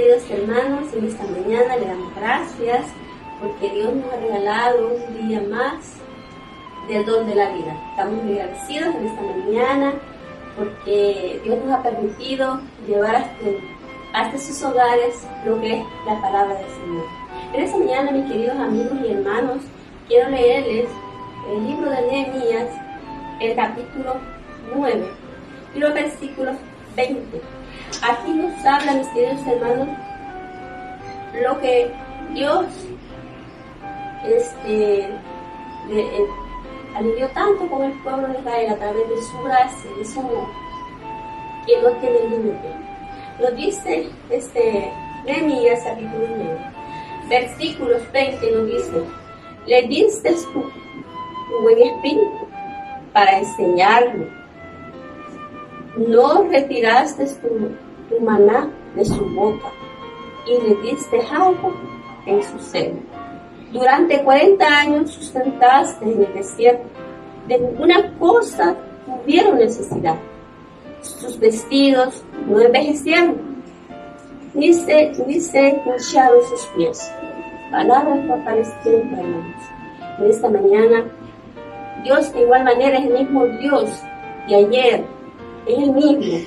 queridos hermanos, en esta mañana le damos gracias porque Dios nos ha regalado un día más del don de la vida. Estamos muy agradecidos en esta mañana porque Dios nos ha permitido llevar hasta sus hogares lo que es la palabra del Señor. En esta mañana, mis queridos amigos y hermanos, quiero leerles el libro de Nehemías, el capítulo 9 y los versículos 20. Aquí nos habla, mis queridos hermanos, lo que Dios alivió tanto con el pueblo de Israel a través de su gracia y su amor, que no tiene límite. Lo dice Nehemías capítulo 9, versículos 20, nos dice: le diste tu buen espíritu para enseñarlo, no retiraste tu maná de su boca y le diste agua en su seno. Durante 40 años sustentaste en el desierto, de ninguna cosa tuvieron necesidad. Sus vestidos no envejecieron, ni se hincharon sus pies. Palabras fortalecieron, hermanos. En esta mañana, Dios de igual manera es el mismo Dios de ayer, es el mismo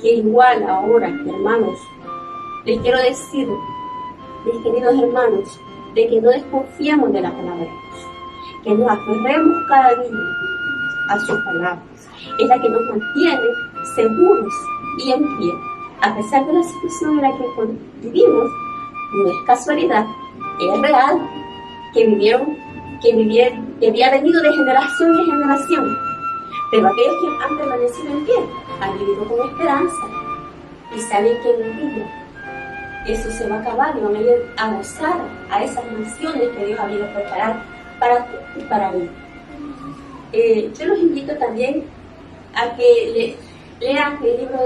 que igual ahora, hermanos. Les quiero decir, mis queridos hermanos, de que no desconfiamos de la palabra de Dios, que nos aferremos cada día a sus palabras. Es la que nos mantiene seguros y en pie, a pesar de la situación en la que vivimos. No es casualidad, es real, que había venido de generación en generación. Pero aquellos que han permanecido en pie han vivido con esperanza y saben que en un día eso se va a acabar y van a ir a gozar a esas naciones que Dios ha ido a preparar para ti y para mí. Yo los invito también a que lean el libro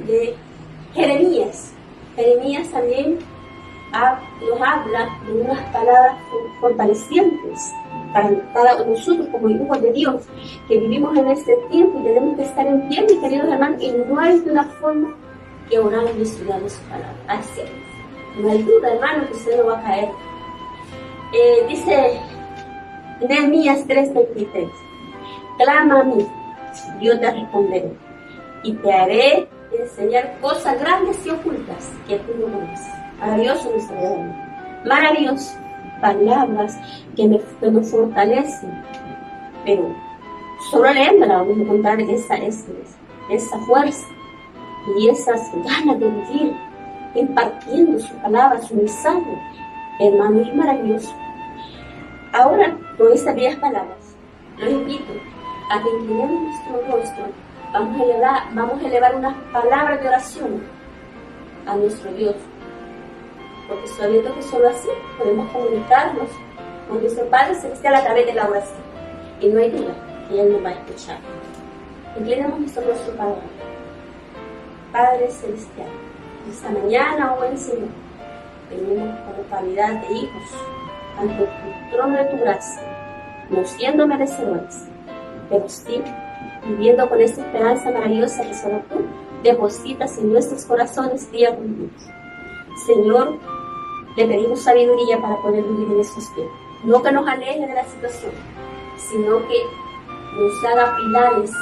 de Jeremías. Jeremías también nos habla de unas palabras fortalecientes para nosotros como hijos de Dios, que vivimos en este tiempo y tenemos que estar en pie, mis queridos hermanos, y no hay de una forma que orar y estudiar su palabra. Así es. No hay duda, hermano, que usted no va a caer. Dice Nehemías 3:23: clama a mí, yo te responderé, y te haré enseñar cosas grandes y ocultas que tú no conoces. Maravilloso nuestro Dios. Maravilloso. Palabras que nos fortalecen. Pero solo leyéndola vamos a encontrar esa fuerza y esas ganas de vivir, impartiendo su palabra, su mensaje. Hermano, es maravilloso. Ahora, con estas bellas palabras, los invito a que inclinemos nuestro rostro. Vamos a elevar unas palabras de oración a nuestro Dios, porque sabiendo que solo así podemos comunicarnos con nuestro Padre Celestial a través de la oración, y no hay duda que Él nos va a escuchar. Inclinemos nuestro rostro para orar. Padre Celestial, esta mañana, oh buen Señor, venimos con calidad de hijos ante tu trono de tu gracia, no siendo merecedores, pero sí viviendo con esta esperanza maravillosa que solo tú depositas en nuestros corazones día con día. Señor, le pedimos sabiduría para poder vivir en estos tiempos. No que nos aleje de la situación, sino que nos haga pilares,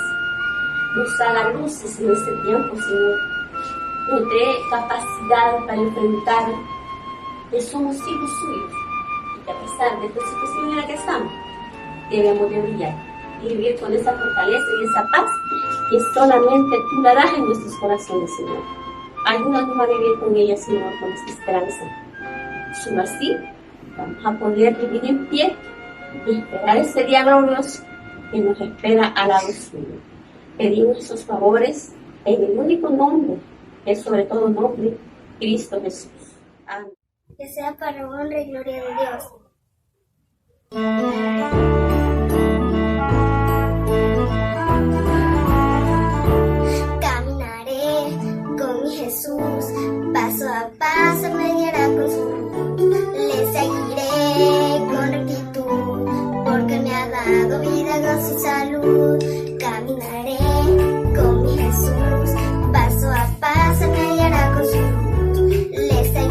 nos haga luces en este tiempo, Señor. Nos dé capacidad para enfrentar que somos hijos suyos y que a pesar de esta situación en la que estamos, debemos de brillar y vivir con esa fortaleza y esa paz que solamente tú la das en nuestros corazones, Señor. Ayúdanos a vivir con ella, Señor, con esta esperanza. Solo así vamos a poder vivir en pie y esperar ese día glorioso que nos espera al lado suyo. Pedimos esos favores en el único nombre, que es sobre todo nombre, Cristo Jesús. Amén. Que sea para honra y gloria de Dios. Caminaré con mi Jesús, paso a paso me guiará con su luz. Le seguiré con rectitud, porque me ha dado vida, gozo y salud. Caminaré con mi Jesús, paso a paso me guiará con su luz. Le seguiré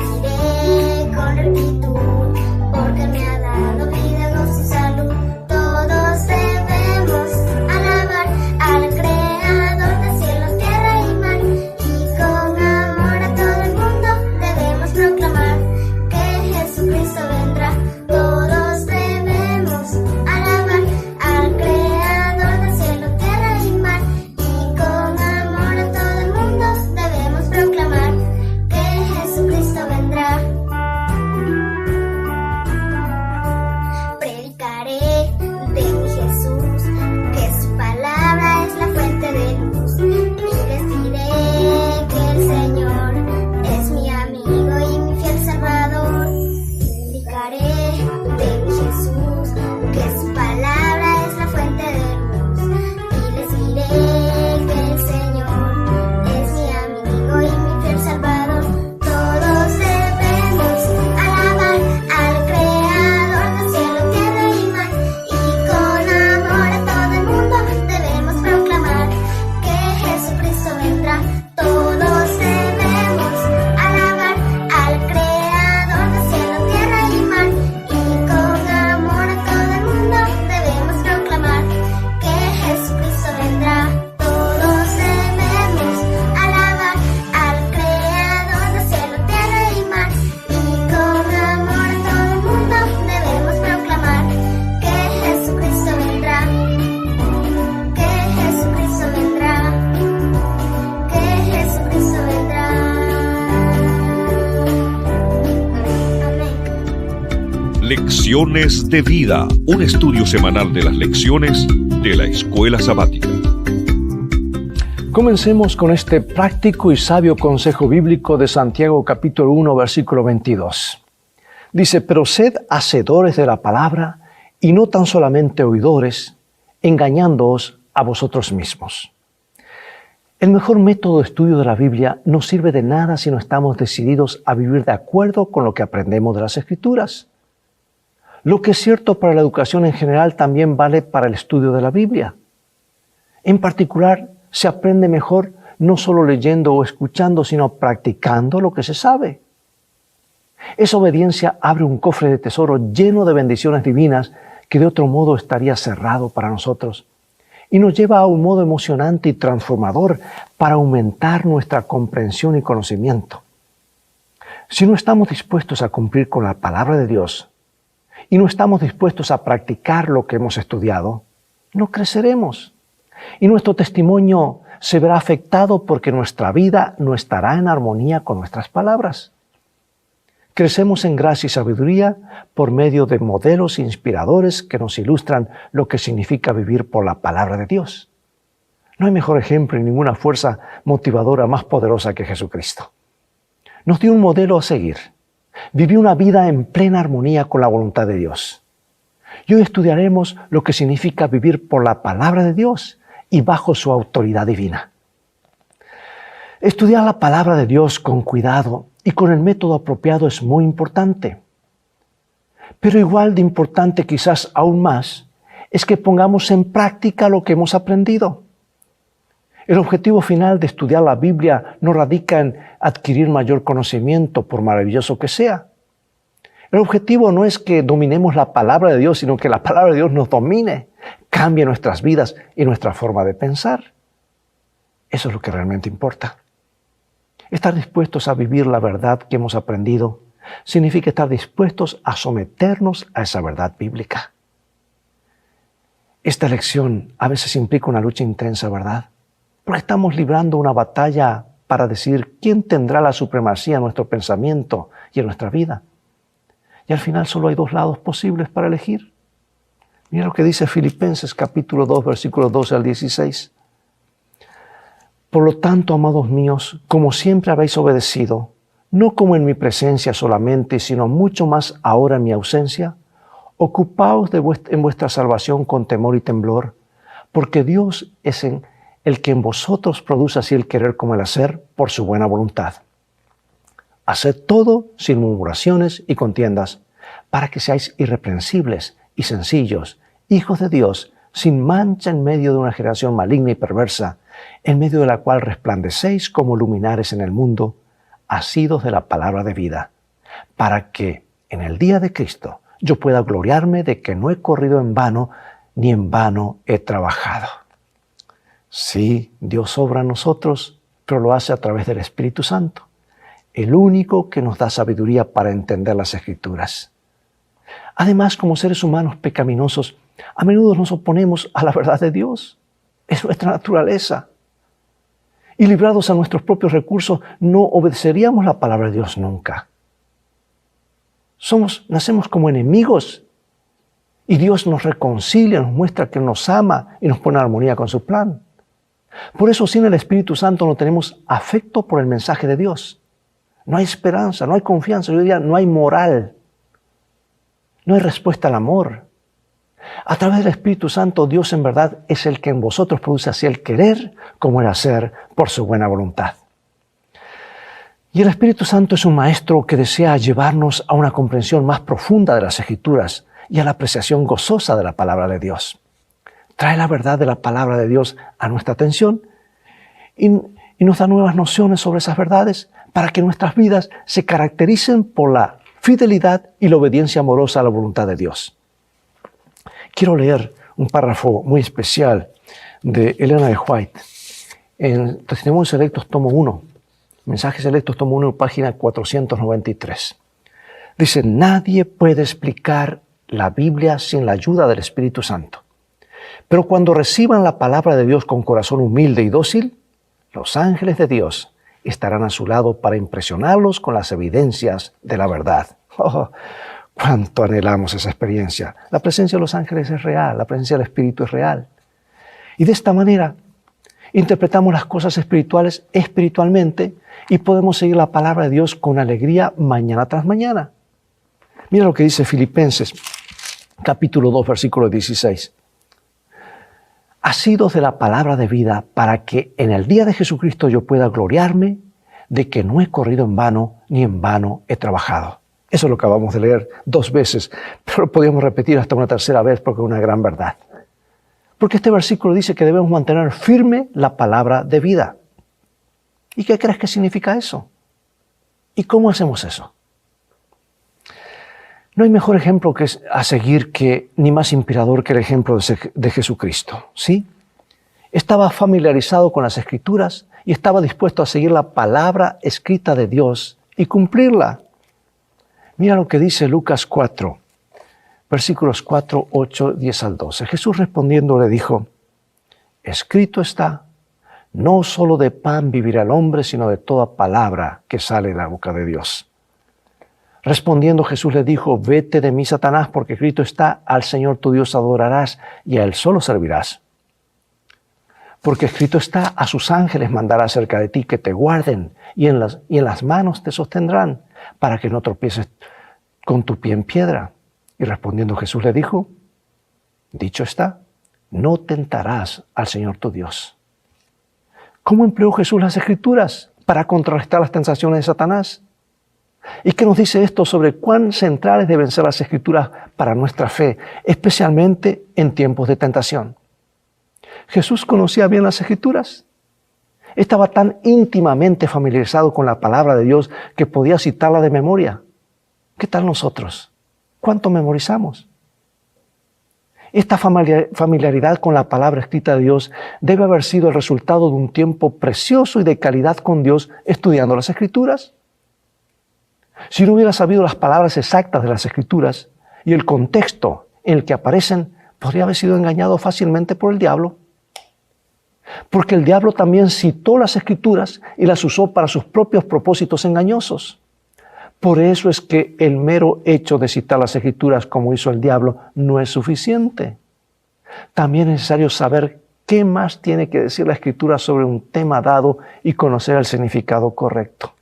Lecciones de Vida, un estudio semanal de las lecciones de la Escuela Sabática. Comencemos con este práctico y sabio consejo bíblico de Santiago capítulo 1, versículo 22. Dice, pero sed hacedores de la palabra y no tan solamente oidores, engañándoos a vosotros mismos. El mejor método de estudio de la Biblia no sirve de nada si no estamos decididos a vivir de acuerdo con lo que aprendemos de las Escrituras. Lo que es cierto para la educación en general también vale para el estudio de la Biblia. En particular, se aprende mejor no solo leyendo o escuchando, sino practicando lo que se sabe. Esa obediencia abre un cofre de tesoro lleno de bendiciones divinas que de otro modo estaría cerrado para nosotros, y nos lleva a un modo emocionante y transformador para aumentar nuestra comprensión y conocimiento. Si no estamos dispuestos a cumplir con la palabra de Dios y no estamos dispuestos a practicar lo que hemos estudiado, no creceremos. Y nuestro testimonio se verá afectado porque nuestra vida no estará en armonía con nuestras palabras. Crecemos en gracia y sabiduría por medio de modelos inspiradores que nos ilustran lo que significa vivir por la palabra de Dios. No hay mejor ejemplo y ninguna fuerza motivadora más poderosa que Jesucristo. Nos dio un modelo a seguir. Vivió una vida en plena armonía con la voluntad de Dios. Y hoy estudiaremos lo que significa vivir por la palabra de Dios y bajo su autoridad divina. Estudiar la palabra de Dios con cuidado y con el método apropiado es muy importante. Pero igual de importante, quizás aún más, es que pongamos en práctica lo que hemos aprendido. El objetivo final de estudiar la Biblia no radica en adquirir mayor conocimiento, por maravilloso que sea. El objetivo no es que dominemos la palabra de Dios, sino que la palabra de Dios nos domine, cambie nuestras vidas y nuestra forma de pensar. Eso es lo que realmente importa. Estar dispuestos a vivir la verdad que hemos aprendido significa estar dispuestos a someternos a esa verdad bíblica. Esta elección a veces implica una lucha intensa, ¿verdad? Porque estamos librando una batalla para decidir quién tendrá la supremacía en nuestro pensamiento y en nuestra vida. Y al final solo hay dos lados posibles para elegir. Mira lo que dice Filipenses capítulo 2, versículos 12 al 16. Por lo tanto, amados míos, como siempre habéis obedecido, no como en mi presencia solamente, sino mucho más ahora en mi ausencia, ocupaos en vuestra salvación con temor y temblor, porque Dios es el que en vosotros produce así el querer como el hacer por su buena voluntad. Haced todo sin murmuraciones y contiendas, para que seáis irreprensibles y sencillos, hijos de Dios, sin mancha en medio de una generación maligna y perversa, en medio de la cual resplandecéis como luminares en el mundo, asidos de la palabra de vida, para que en el día de Cristo yo pueda gloriarme de que no he corrido en vano, ni en vano he trabajado. Sí, Dios obra en nosotros, pero lo hace a través del Espíritu Santo, el único que nos da sabiduría para entender las Escrituras. Además, como seres humanos pecaminosos, a menudo nos oponemos a la verdad de Dios. Es nuestra naturaleza. Y librados a nuestros propios recursos, no obedeceríamos la palabra de Dios nunca. Nacemos como enemigos y Dios nos reconcilia, nos muestra que nos ama y nos pone en armonía con su plan. Por eso, sin el Espíritu Santo no tenemos afecto por el mensaje de Dios. No hay esperanza, no hay confianza, yo diría, no hay moral. No hay respuesta al amor. A través del Espíritu Santo, Dios en verdad es el que en vosotros produce así el querer como el hacer por su buena voluntad. Y el Espíritu Santo es un maestro que desea llevarnos a una comprensión más profunda de las Escrituras y a la apreciación gozosa de la palabra de Dios. Trae la verdad de la palabra de Dios a nuestra atención y nos da nuevas nociones sobre esas verdades para que nuestras vidas se caractericen por la fidelidad y la obediencia amorosa a la voluntad de Dios. Quiero leer un párrafo muy especial de Elena de White en Testimonios Selectos, tomo 1, Mensajes Selectos, tomo 1, página 493. Dice, nadie puede explicar la Biblia sin la ayuda del Espíritu Santo. Pero cuando reciban la palabra de Dios con corazón humilde y dócil, los ángeles de Dios estarán a su lado para impresionarlos con las evidencias de la verdad. Cuánto anhelamos esa experiencia. La presencia de los ángeles es real, la presencia del Espíritu es real. Y de esta manera interpretamos las cosas espirituales espiritualmente y podemos seguir la palabra de Dios con alegría mañana tras mañana. Mira lo que dice Filipenses, capítulo 2, versículo 16. Asidos de la palabra de vida para que en el día de Jesucristo yo pueda gloriarme de que no he corrido en vano ni en vano he trabajado. Eso lo acabamos de leer 2 veces, pero lo podíamos repetir hasta una tercera vez porque es una gran verdad. Porque este versículo dice que debemos mantener firme la palabra de vida. ¿Y qué crees que significa eso? ¿Y cómo hacemos eso? No hay mejor ejemplo a seguir ni más inspirador que el ejemplo de Jesucristo, ¿sí? Estaba familiarizado con las Escrituras y estaba dispuesto a seguir la palabra escrita de Dios y cumplirla. Mira lo que dice Lucas 4, versículos 4, 8, 10 al 12. Jesús respondiendo le dijo, escrito está, no solo de pan vivirá el hombre, sino de toda palabra que sale de la boca de Dios. Respondiendo Jesús le dijo, vete de mí, Satanás, porque escrito está, al Señor tu Dios adorarás y a Él solo servirás. Porque escrito está, a sus ángeles mandará acerca de ti que te guarden y en las manos te sostendrán para que no tropieces con tu pie en piedra. Y respondiendo Jesús le dijo, dicho está, no tentarás al Señor tu Dios. ¿Cómo empleó Jesús las Escrituras para contrarrestar las tentaciones de Satanás? ¿Y qué nos dice esto sobre cuán centrales deben ser las Escrituras para nuestra fe, especialmente en tiempos de tentación? Jesús conocía bien las Escrituras. Estaba tan íntimamente familiarizado con la palabra de Dios que podía citarla de memoria. ¿Qué tal nosotros? ¿Cuánto memorizamos? Esta familiaridad con la palabra escrita de Dios debe haber sido el resultado de un tiempo precioso y de calidad con Dios estudiando las Escrituras. Si no hubiera sabido las palabras exactas de las Escrituras y el contexto en el que aparecen, podría haber sido engañado fácilmente por el diablo. Porque el diablo también citó las Escrituras y las usó para sus propios propósitos engañosos. Por eso es que el mero hecho de citar las Escrituras como hizo el diablo no es suficiente. También es necesario saber qué más tiene que decir la Escritura sobre un tema dado y conocer el significado correcto.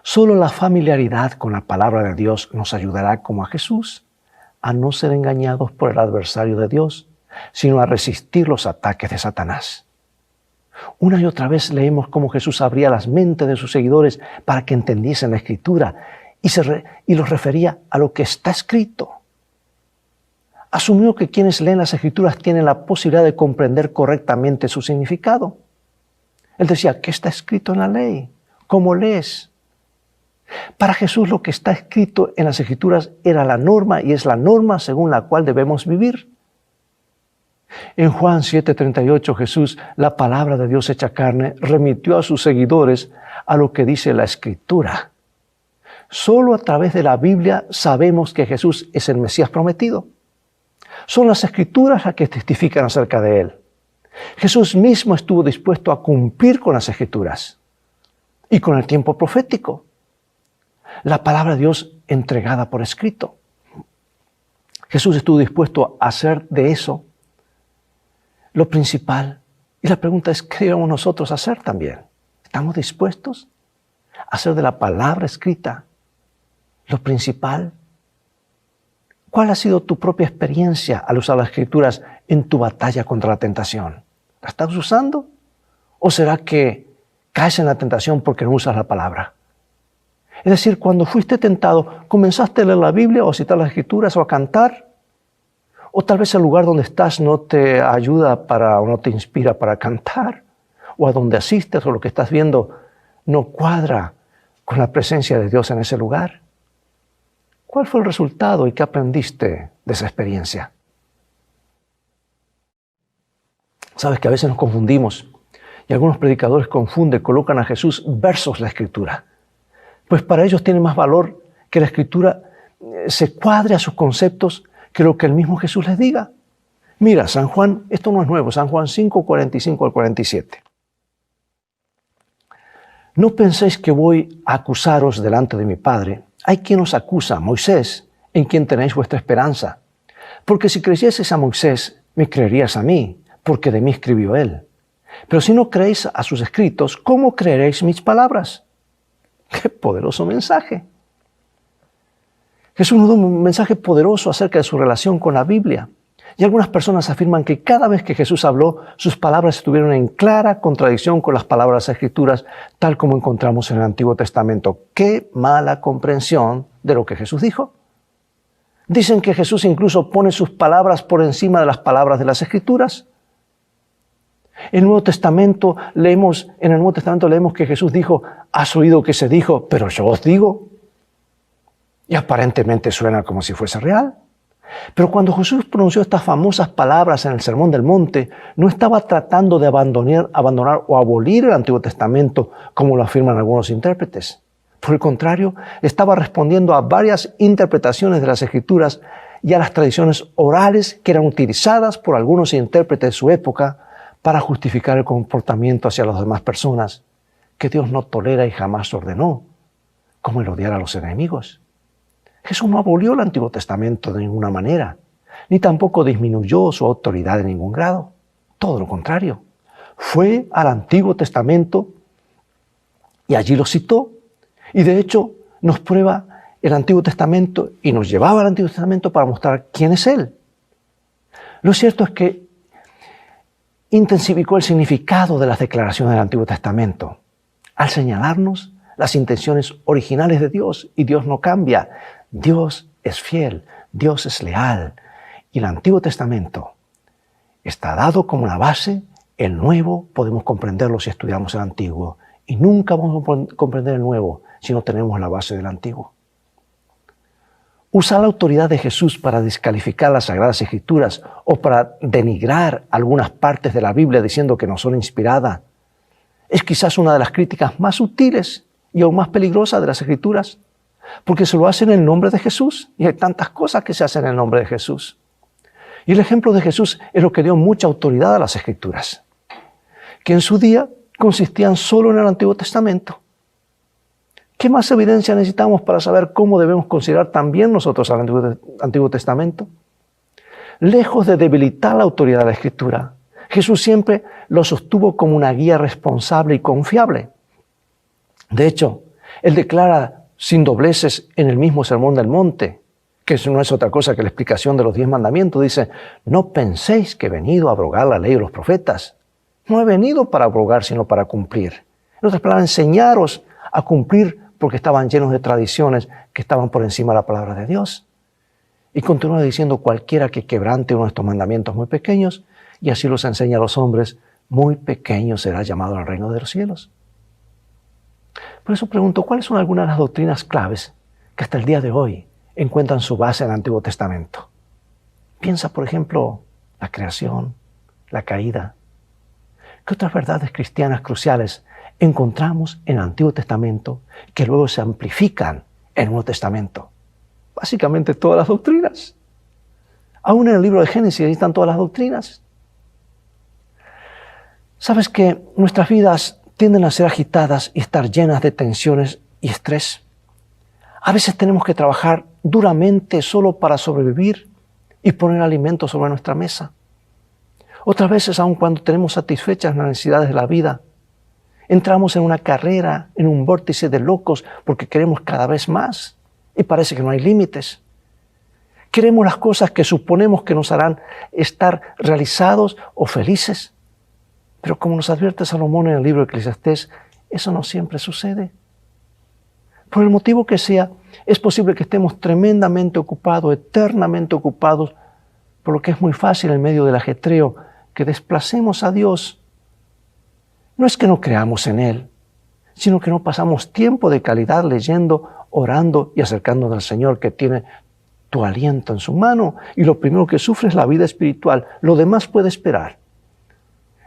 Solo la familiaridad con la palabra de Dios nos ayudará, como a Jesús, a no ser engañados por el adversario de Dios, sino a resistir los ataques de Satanás. Una y otra vez leemos cómo Jesús abría las mentes de sus seguidores para que entendiesen la Escritura y los refería a lo que está escrito. Asumió que quienes leen las Escrituras tienen la posibilidad de comprender correctamente su significado. Él decía, ¿qué está escrito en la ley? ¿Cómo lees? Para Jesús lo que está escrito en las Escrituras era la norma y es la norma según la cual debemos vivir. En Juan 7:38 Jesús, la palabra de Dios hecha carne, remitió a sus seguidores a lo que dice la Escritura. Solo a través de la Biblia sabemos que Jesús es el Mesías prometido. Son las Escrituras las que testifican acerca de Él. Jesús mismo estuvo dispuesto a cumplir con las Escrituras y con el tiempo profético. La palabra de Dios entregada por escrito. Jesús estuvo dispuesto a hacer de eso lo principal. Y la pregunta es, ¿qué debemos nosotros hacer también? ¿Estamos dispuestos a hacer de la palabra escrita lo principal? ¿Cuál ha sido tu propia experiencia al usar las Escrituras en tu batalla contra la tentación? ¿La estás usando? ¿O será que caes en la tentación porque no usas la palabra? Es decir, cuando fuiste tentado, ¿comenzaste a leer la Biblia o a citar las Escrituras o a cantar? O tal vez el lugar donde estás no te ayuda o no te inspira para cantar. O a donde asistes o lo que estás viendo no cuadra con la presencia de Dios en ese lugar. ¿Cuál fue el resultado y qué aprendiste de esa experiencia? Sabes que a veces nos confundimos y algunos predicadores colocan a Jesús versus la Escritura. Pues para ellos tiene más valor que la Escritura se cuadre a sus conceptos que lo que el mismo Jesús les diga. Mira, San Juan, esto no es nuevo, San Juan 5, 45 al 47. No penséis que voy a acusaros delante de mi Padre. Hay quien os acusa, Moisés, en quien tenéis vuestra esperanza. Porque si creyeseis a Moisés, me creerías a mí, porque de mí escribió él. Pero si no creéis a sus escritos, ¿cómo creeréis mis palabras? ¡Qué poderoso mensaje! Jesús nos da un mensaje poderoso acerca de su relación con la Biblia. Y algunas personas afirman que cada vez que Jesús habló, sus palabras estuvieron en clara contradicción con las palabras de las Escrituras, tal como encontramos en el Antiguo Testamento. ¡Qué mala comprensión de lo que Jesús dijo! Dicen que Jesús incluso pone sus palabras por encima de las palabras de las Escrituras. En el Nuevo Testamento leemos que Jesús dijo, has oído que se dijo, pero yo os digo. Y aparentemente suena como si fuese real. Pero cuando Jesús pronunció estas famosas palabras en el Sermón del Monte, no estaba tratando de abandonar o abolir el Antiguo Testamento, como lo afirman algunos intérpretes. Por el contrario, estaba respondiendo a varias interpretaciones de las Escrituras y a las tradiciones orales que eran utilizadas por algunos intérpretes de su época para justificar el comportamiento hacia las demás personas, que Dios no tolera y jamás ordenó, como el odiar a los enemigos. Jesús no abolió el Antiguo Testamento de ninguna manera, ni tampoco disminuyó su autoridad en ningún grado. Todo lo contrario. Fue al Antiguo Testamento y allí lo citó. Y de hecho nos prueba el Antiguo Testamento y nos llevaba al Antiguo Testamento para mostrar quién es Él. Lo cierto es que intensificó el significado de las declaraciones del Antiguo Testamento al señalarnos las intenciones originales de Dios, y Dios no cambia. Dios es fiel, Dios es leal, y el Antiguo Testamento está dado como una base. El Nuevo podemos comprenderlo si estudiamos el Antiguo, y nunca vamos a comprender el Nuevo si no tenemos la base del Antiguo. Usar la autoridad de Jesús para descalificar las Sagradas Escrituras o para denigrar algunas partes de la Biblia diciendo que no son inspiradas es quizás una de las críticas más sutiles y aún más peligrosas de las Escrituras, porque se lo hace en el nombre de Jesús, y hay tantas cosas que se hacen en el nombre de Jesús. Y el ejemplo de Jesús es lo que dio mucha autoridad a las Escrituras, que en su día consistían solo en el Antiguo Testamento. ¿Qué más evidencia necesitamos para saber cómo debemos considerar también nosotros al Antiguo Testamento? Lejos de debilitar la autoridad de la Escritura, Jesús siempre lo sostuvo como una guía responsable y confiable. De hecho, Él declara sin dobleces en el mismo Sermón del Monte, que eso no es otra cosa que la explicación de los 10 mandamientos. Dice, no penséis que he venido a abrogar la ley de los profetas. No he venido para abrogar, sino para cumplir. En otras palabras, enseñaros a cumplir, porque estaban llenos de tradiciones que estaban por encima de la palabra de Dios. Y continúa diciendo, cualquiera que quebrante uno de estos mandamientos muy pequeños, y así los enseña a los hombres, muy pequeño será llamado al reino de los cielos. Por eso pregunto, ¿cuáles son algunas de las doctrinas claves que hasta el día de hoy encuentran su base en el Antiguo Testamento? Piensa, por ejemplo, la creación, la caída. ¿Qué otras verdades cristianas cruciales encontramos en el Antiguo Testamento que luego se amplifican en el Nuevo Testamento? Básicamente todas las doctrinas. Aún en el libro de Génesis están todas las doctrinas. ¿Sabes que nuestras vidas tienden a ser agitadas y estar llenas de tensiones y estrés? A veces tenemos que trabajar duramente solo para sobrevivir y poner alimento sobre nuestra mesa. Otras veces, aun cuando tenemos satisfechas las necesidades de la vida, entramos en una carrera, en un vórtice de locos porque queremos cada vez más y parece que no hay límites. Queremos las cosas que suponemos que nos harán estar realizados o felices. Pero como nos advierte Salomón en el libro de Eclesiastés, eso no siempre sucede. Por el motivo que sea, es posible que estemos tremendamente ocupados, eternamente ocupados, por lo que es muy fácil en medio del ajetreo que desplacemos a Dios. No es que no creamos en Él, sino que no pasamos tiempo de calidad leyendo, orando y acercándonos al Señor, que tiene tu aliento en su mano, y lo primero que sufre es la vida espiritual. Lo demás puede esperar.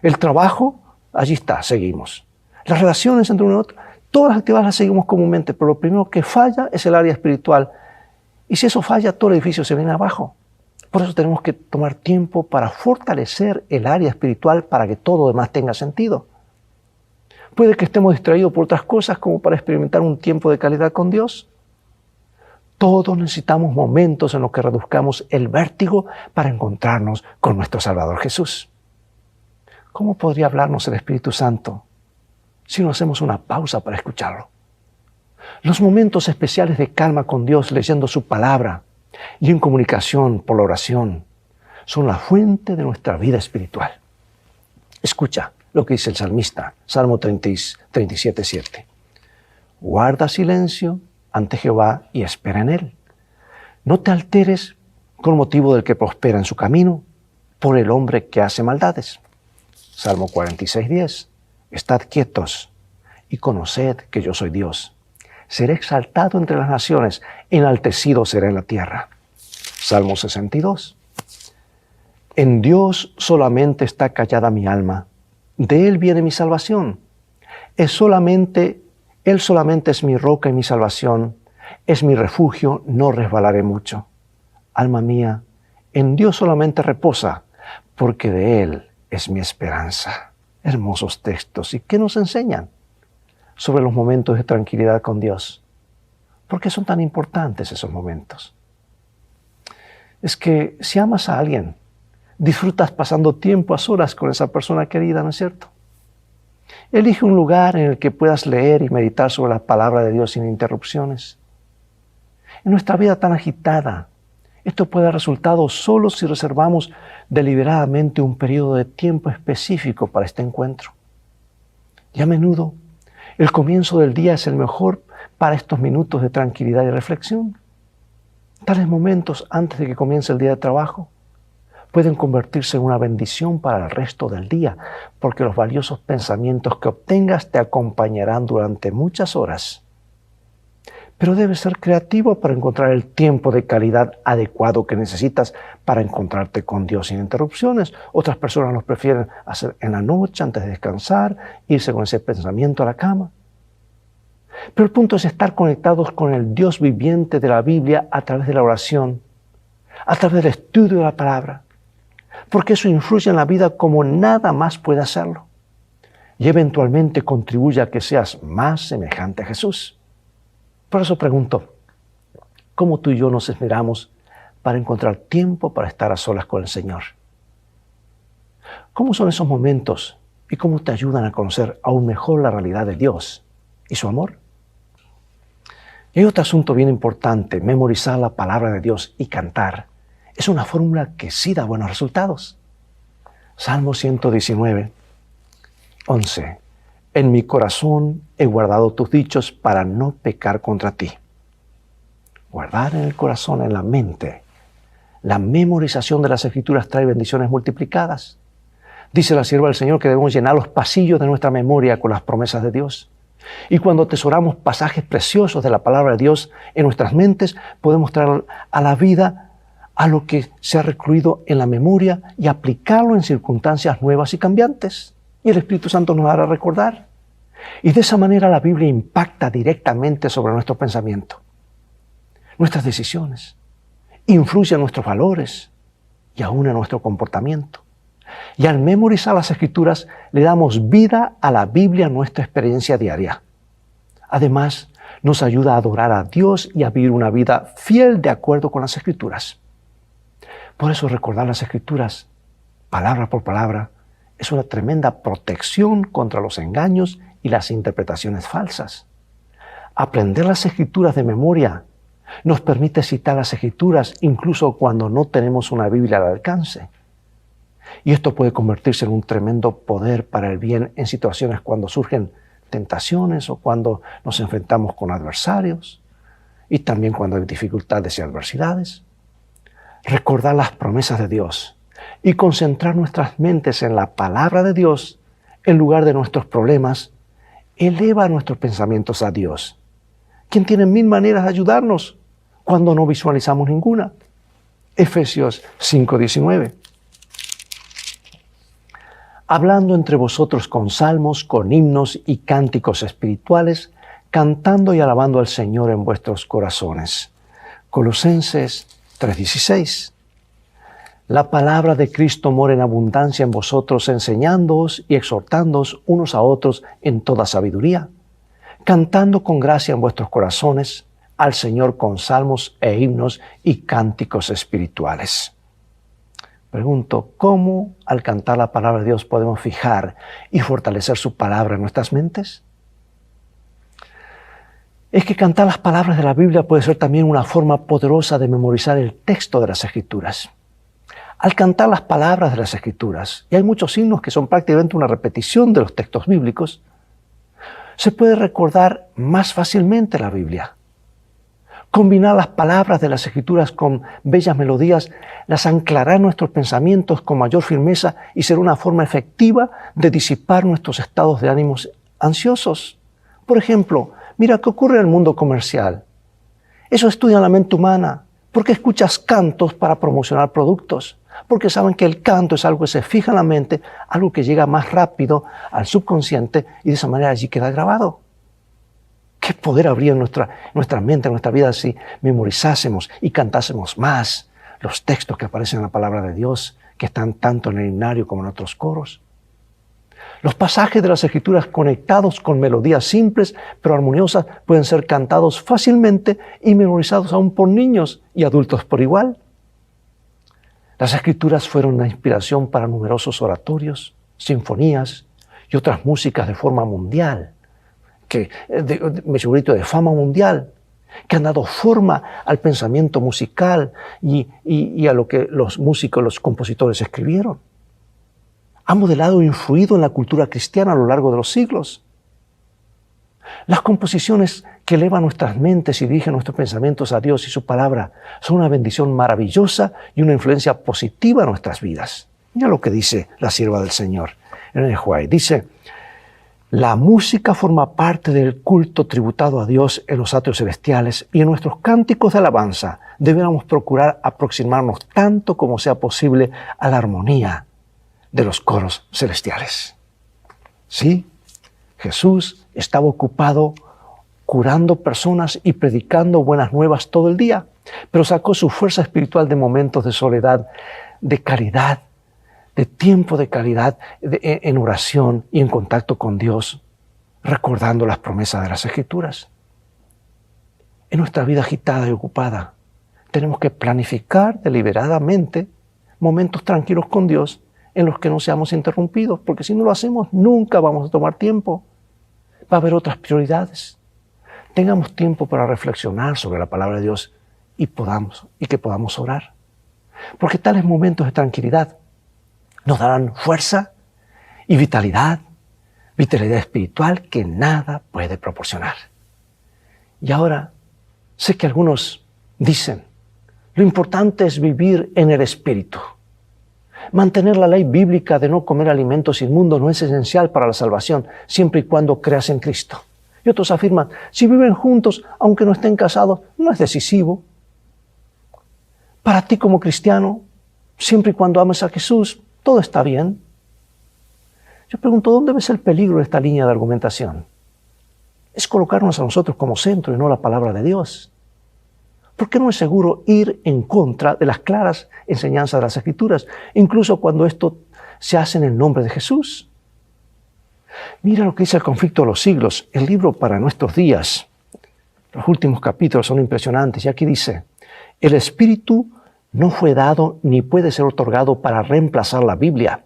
El trabajo, allí está, seguimos. Las relaciones entre uno y otro, todas las actividades las seguimos comúnmente, pero lo primero que falla es el área espiritual. Y si eso falla, todo el edificio se viene abajo. Por eso tenemos que tomar tiempo para fortalecer el área espiritual para que todo lo demás tenga sentido. Puede que estemos distraídos por otras cosas como para experimentar un tiempo de calidad con Dios. Todos necesitamos momentos en los que reduzcamos el vértigo para encontrarnos con nuestro Salvador Jesús. ¿Cómo podría hablarnos el Espíritu Santo si no hacemos una pausa para escucharlo? Los momentos especiales de calma con Dios leyendo su palabra y en comunicación por la oración son la fuente de nuestra vida espiritual. Escucha lo que dice el salmista, Salmo 37:7. Guarda silencio ante Jehová y espera en Él. No te alteres con motivo del que prospera en su camino, por el hombre que hace maldades. Salmo 46:10. Estad quietos y conoced que yo soy Dios. Seré exaltado entre las naciones, enaltecido seré en la tierra. Salmo 62. En Dios solamente está callada mi alma. De Él viene mi salvación. Él solamente es mi roca y mi salvación. Es mi refugio, no resbalaré mucho. Alma mía, en Dios solamente reposa, porque de Él es mi esperanza. Hermosos textos. ¿Y qué nos enseñan sobre los momentos de tranquilidad con Dios? ¿Por qué son tan importantes esos momentos? Es que si amas a alguien, disfrutas pasando tiempo a solas con esa persona querida, ¿no es cierto? Elige un lugar en el que puedas leer y meditar sobre la palabra de Dios sin interrupciones. En nuestra vida tan agitada, esto puede dar resultados solo si reservamos deliberadamente un periodo de tiempo específico para este encuentro. Y a menudo, el comienzo del día es el mejor para estos minutos de tranquilidad y reflexión. Tales momentos antes de que comience el día de trabajo pueden convertirse en una bendición para el resto del día, porque los valiosos pensamientos que obtengas te acompañarán durante muchas horas. Pero debes ser creativo para encontrar el tiempo de calidad adecuado que necesitas para encontrarte con Dios sin interrupciones. Otras personas los prefieren hacer en la noche antes de descansar, irse con ese pensamiento a la cama. Pero el punto es estar conectados con el Dios viviente de la Biblia a través de la oración, a través del estudio de la palabra, porque eso influye en la vida como nada más puede hacerlo y eventualmente contribuye a que seas más semejante a Jesús. Por eso pregunto, ¿cómo tú y yo nos esmeramos para encontrar tiempo para estar a solas con el Señor? ¿Cómo son esos momentos y cómo te ayudan a conocer aún mejor la realidad de Dios y su amor? Y hay otro asunto bien importante: memorizar la palabra de Dios y cantar. Es una fórmula que sí da buenos resultados. Salmo 119:11. En mi corazón he guardado tus dichos para no pecar contra ti. Guardar en el corazón, en la mente. La memorización de las Escrituras trae bendiciones multiplicadas. Dice la sierva del Señor que debemos llenar los pasillos de nuestra memoria con las promesas de Dios. Y cuando atesoramos pasajes preciosos de la palabra de Dios en nuestras mentes, podemos traer a la vida a lo que se ha recluido en la memoria y aplicarlo en circunstancias nuevas y cambiantes. Y el Espíritu Santo nos hará recordar. Y de esa manera la Biblia impacta directamente sobre nuestro pensamiento, nuestras decisiones, influye en nuestros valores y aún en nuestro comportamiento. Y al memorizar las Escrituras le damos vida a la Biblia en nuestra experiencia diaria. Además, nos ayuda a adorar a Dios y a vivir una vida fiel de acuerdo con las Escrituras. Por eso recordar las Escrituras, palabra por palabra, es una tremenda protección contra los engaños y las interpretaciones falsas. Aprender las Escrituras de memoria nos permite citar las Escrituras incluso cuando no tenemos una Biblia al alcance. Y esto puede convertirse en un tremendo poder para el bien en situaciones cuando surgen tentaciones o cuando nos enfrentamos con adversarios y también cuando hay dificultades y adversidades. Recordar las promesas de Dios y concentrar nuestras mentes en la palabra de Dios en lugar de nuestros problemas eleva nuestros pensamientos a Dios, quien tiene mil maneras de ayudarnos cuando no visualizamos ninguna. Efesios 5:19. Hablando entre vosotros con salmos, con himnos y cánticos espirituales, cantando y alabando al Señor en vuestros corazones. Colosenses 3:16. La palabra de Cristo mora en abundancia en vosotros, enseñándoos y exhortándoos unos a otros en toda sabiduría, cantando con gracia en vuestros corazones al Señor con salmos e himnos y cánticos espirituales. Pregunto, ¿cómo al cantar la palabra de Dios podemos fijar y fortalecer su palabra en nuestras mentes? Es que cantar las palabras de la Biblia puede ser también una forma poderosa de memorizar el texto de las Escrituras. Al cantar las palabras de las Escrituras, y hay muchos himnos que son prácticamente una repetición de los textos bíblicos, se puede recordar más fácilmente la Biblia. Combinar las palabras de las Escrituras con bellas melodías las anclará en nuestros pensamientos con mayor firmeza y será una forma efectiva de disipar nuestros estados de ánimos ansiosos. Por ejemplo, mira qué ocurre en el mundo comercial. Eso estudia la mente humana. ¿Por qué escuchas cantos para promocionar productos? Porque saben que el canto es algo que se fija en la mente, algo que llega más rápido al subconsciente y de esa manera allí queda grabado. ¿Qué poder habría en nuestra mente, en nuestra vida si memorizásemos y cantásemos más los textos que aparecen en la palabra de Dios, que están tanto en el himnario como en otros coros? Los pasajes de las Escrituras conectados con melodías simples pero armoniosas pueden ser cantados fácilmente y memorizados aún por niños y adultos por igual. Las Escrituras fueron una inspiración para numerosos oratorios, sinfonías y otras músicas de forma mundial, de fama mundial, que han dado forma al pensamiento musical y a lo que los músicos, los compositores escribieron. Ha modelado e influido en la cultura cristiana a lo largo de los siglos. Las composiciones que elevan nuestras mentes y dirigen nuestros pensamientos a Dios y su palabra son una bendición maravillosa y una influencia positiva en nuestras vidas. Mira lo que dice la sierva del Señor en el Juárez. Dice, la música forma parte del culto tributado a Dios en los atrios celestiales y en nuestros cánticos de alabanza deberíamos procurar aproximarnos tanto como sea posible a la armonía de los coros celestiales. Sí, Jesús estaba ocupado curando personas y predicando buenas nuevas todo el día, pero sacó su fuerza espiritual de momentos de soledad, de caridad, de tiempo de calidad en oración y en contacto con Dios, recordando las promesas de las Escrituras. En nuestra vida agitada y ocupada, tenemos que planificar deliberadamente momentos tranquilos con Dios en los que no seamos interrumpidos, porque si no lo hacemos, nunca vamos a tomar tiempo. Va a haber otras prioridades. Tengamos tiempo para reflexionar sobre la palabra de Dios y que podamos orar. Porque tales momentos de tranquilidad nos darán fuerza y vitalidad espiritual que nada puede proporcionar. Y ahora, sé que algunos dicen, lo importante es vivir en el Espíritu. Mantener la ley bíblica de no comer alimentos inmundos no es esencial para la salvación, siempre y cuando creas en Cristo. Y otros afirman, si viven juntos, aunque no estén casados, no es decisivo. Para ti como cristiano, siempre y cuando ames a Jesús, todo está bien. Yo pregunto, ¿dónde ves el peligro de esta línea de argumentación? Es colocarnos a nosotros como centro y no la palabra de Dios. ¿Por qué no es seguro ir en contra de las claras enseñanzas de las Escrituras, incluso cuando esto se hace en el nombre de Jesús? Mira lo que dice el conflicto de los siglos, el libro para nuestros días. Los últimos capítulos son impresionantes y aquí dice, el Espíritu no fue dado ni puede ser otorgado para reemplazar la Biblia,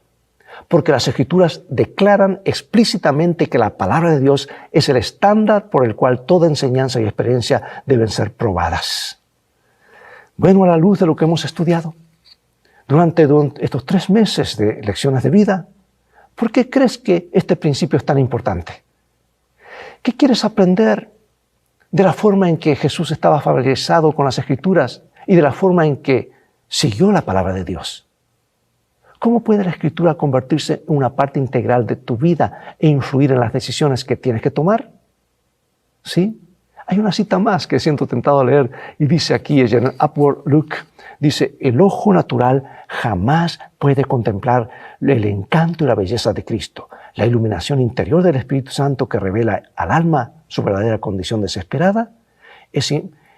porque las Escrituras declaran explícitamente que la palabra de Dios es el estándar por el cual toda enseñanza y experiencia deben ser probadas. Bueno, a la luz de lo que hemos estudiado durante estos 3 meses de lecciones de vida, ¿por qué crees que este principio es tan importante? ¿Qué quieres aprender de la forma en que Jesús estaba familiarizado con las Escrituras y de la forma en que siguió la palabra de Dios? ¿Cómo puede la Escritura convertirse en una parte integral de tu vida e influir en las decisiones que tienes que tomar? ¿Sí? Hay una cita más que siento tentado a leer y dice aquí, en Upward Look, dice, el ojo natural jamás puede contemplar el encanto y la belleza de Cristo, la iluminación interior del Espíritu Santo que revela al alma su verdadera condición desesperada, es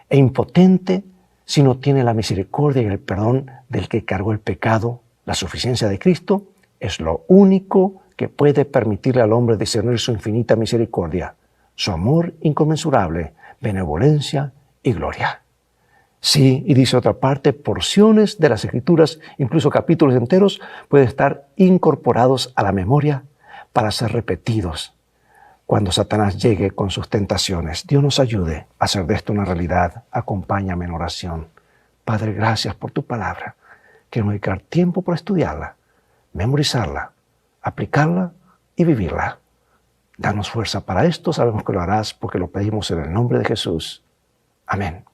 impotente si no tiene la misericordia y el perdón del que cargó el pecado. La suficiencia de Cristo es lo único que puede permitirle al hombre discernir su infinita misericordia, su amor inconmensurable, benevolencia y gloria. Sí, y dice otra parte, porciones de las Escrituras, incluso capítulos enteros, pueden estar incorporados a la memoria para ser repetidos cuando Satanás llegue con sus tentaciones. Dios nos ayude a hacer de esto una realidad. Acompáñame en oración. Padre, gracias por tu palabra. Queremos dedicar tiempo por estudiarla, memorizarla, aplicarla y vivirla. Danos fuerza para esto. Sabemos que lo harás porque lo pedimos en el nombre de Jesús. Amén.